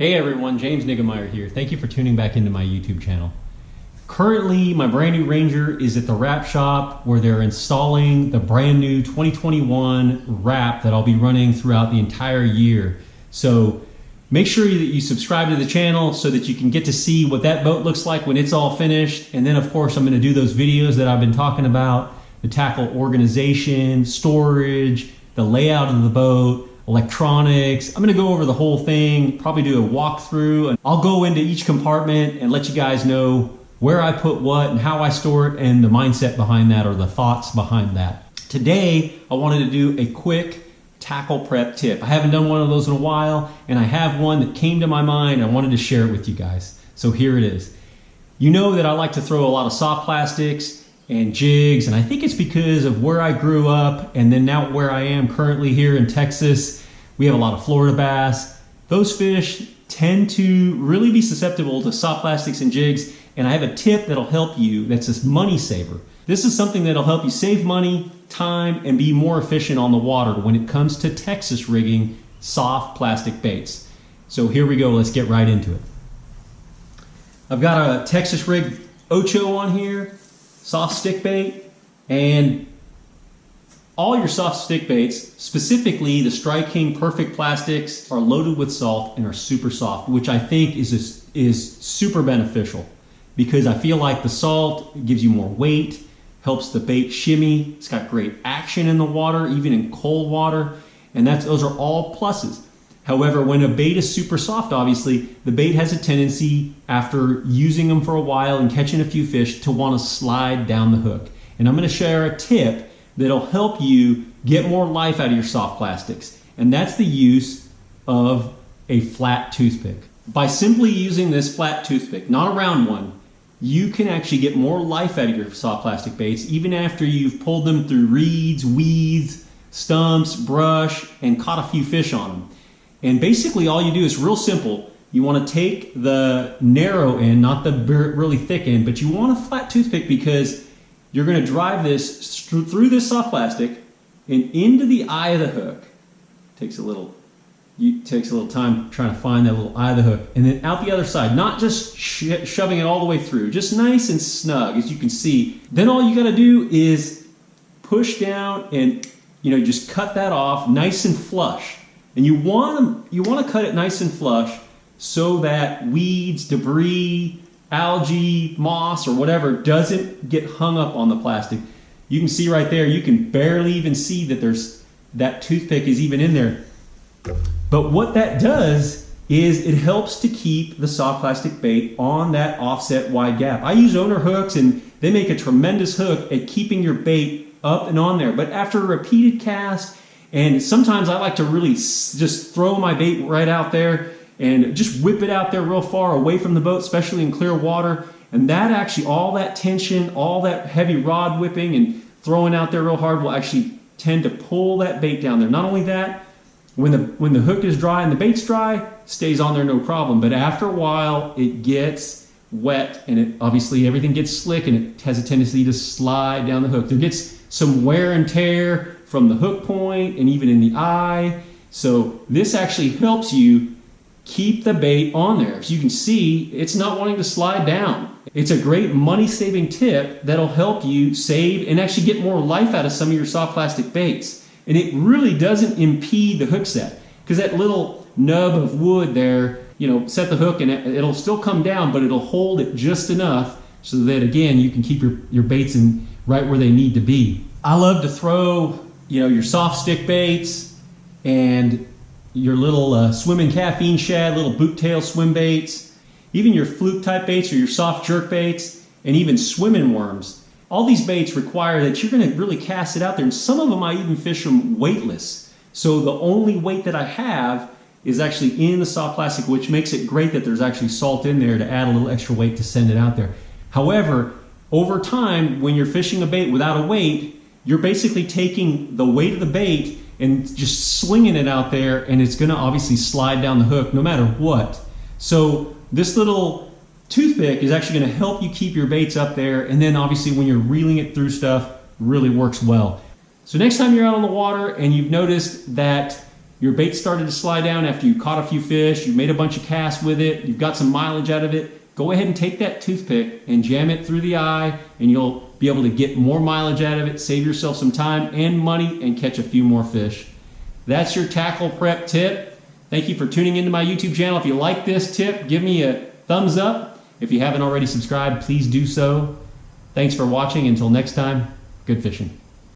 Hey everyone, James Niggemeyer here. Thank you for tuning back into my YouTube channel. Currently, my brand new Ranger is at the wrap shop where they're installing the brand new 2021 wrap that I'll be running throughout the entire year. So make sure that you subscribe to the channel so that you can get to see what that boat looks like when it's all finished. And then of course, I'm going to do those videos that I've been talking about, the tackle organization, storage, the layout of the boat, electronics. I'm going to go over the whole thing, probably do a walkthrough, and I'll go into each compartment and let you guys know where I put what and how I store it and the mindset behind that, or the thoughts behind that. Today, I wanted to do a quick tackle prep tip. I haven't done one of those in a while, and I have one that came to my mind. I wanted to share it with you guys. So here it is. You know that I like to throw a lot of soft plastics and jigs, and I think it's because of where I grew up and then now where I am currently here in Texas. We have a lot of Florida bass. Those fish tend to really be susceptible to soft plastics and jigs, and I have a tip that'll help you that's a money saver. This is something that'll help you save money, time, and be more efficient on the water when it comes to Texas rigging soft plastic baits. So here we go, let's get right into it. I've got a Texas Rig Ocho on here, soft stick bait, and all your soft stick baits, specifically the Strike King Perfect plastics, are loaded with salt and are super soft, which I think is super beneficial because I feel like the salt gives you more weight, helps the bait shimmy. It's got great action in the water, even in cold water, and those are all pluses. However, when a bait is super soft, obviously, the bait has a tendency, after using them for a while and catching a few fish, to want to slide down the hook. And I'm going to share a tip that'll help you get more life out of your soft plastics, and that's the use of a flat toothpick. By simply using this flat toothpick, not a round one, you can actually get more life out of your soft plastic baits even after you've pulled them through reeds, weeds, stumps, brush, and caught a few fish on them. And basically all you do is real simple. You want to take the narrow end, not the really thick end, but you want a flat toothpick because you're going to drive this through this soft plastic and into the eye of the hook. Takes a little time trying to find that little eye of the hook, and then out the other side, not just shoving it all the way through, just nice and snug, as you can see. Then all you got to do is push down and just cut that off nice and flush. And you want to cut it nice and flush so that weeds, debris, algae, moss, or whatever doesn't get hung up on the plastic. You can see right there, you can barely even see that that toothpick is even in there. But what that does is it helps to keep the soft plastic bait on that offset wide gap. I use owner hooks, and they make a tremendous hook at keeping your bait up and on there. But after a repeated cast, and sometimes I like to really just throw my bait right out there and just whip it out there real far away from the boat, especially in clear water. And that actually, all that tension, all that heavy rod whipping and throwing out there real hard will actually tend to pull that bait down there. Not only that, when the hook is dry and the bait's dry, stays on there no problem. But after a while, it gets wet, and obviously everything gets slick, and it has a tendency to slide down the hook. There gets some wear and tear from the hook point and even in the eye. So this actually helps you keep the bait on there. So you can see it's not wanting to slide down. It's a great money-saving tip that'll help you save and actually get more life out of some of your soft plastic baits. And it really doesn't impede the hook set, because that little nub of wood there, set the hook and it'll still come down, but it'll hold it just enough so that, again, you can keep your baits in right where they need to be. I love to throw, your soft stick baits and your little swimming caffeine shad, little boot tail swim baits, even your fluke type baits or your soft jerk baits, and even swimming worms. All these baits require that you're going to really cast it out there, and some of them I even fish them weightless. So the only weight that I have is actually in the soft plastic, which makes it great that there's actually salt in there to add a little extra weight to send it out there. However, over time, when you're fishing a bait without a weight, you're basically taking the weight of the bait and just slinging it out there, and it's going to obviously slide down the hook no matter what. So this little toothpick is actually going to help you keep your baits up there, and then obviously when you're reeling it through stuff, really works well. So next time you're out on the water and you've noticed that your bait started to slide down after you caught a few fish, you made a bunch of casts with it, you've got some mileage out of it, go ahead and take that toothpick and jam it through the eye, and you'll be able to get more mileage out of it, save yourself some time and money, and catch a few more fish. That's your tackle prep tip. Thank you for tuning into my YouTube channel. If you like this tip, give me a thumbs up. If you haven't already subscribed, please do so. Thanks for watching. Until next time, good fishing.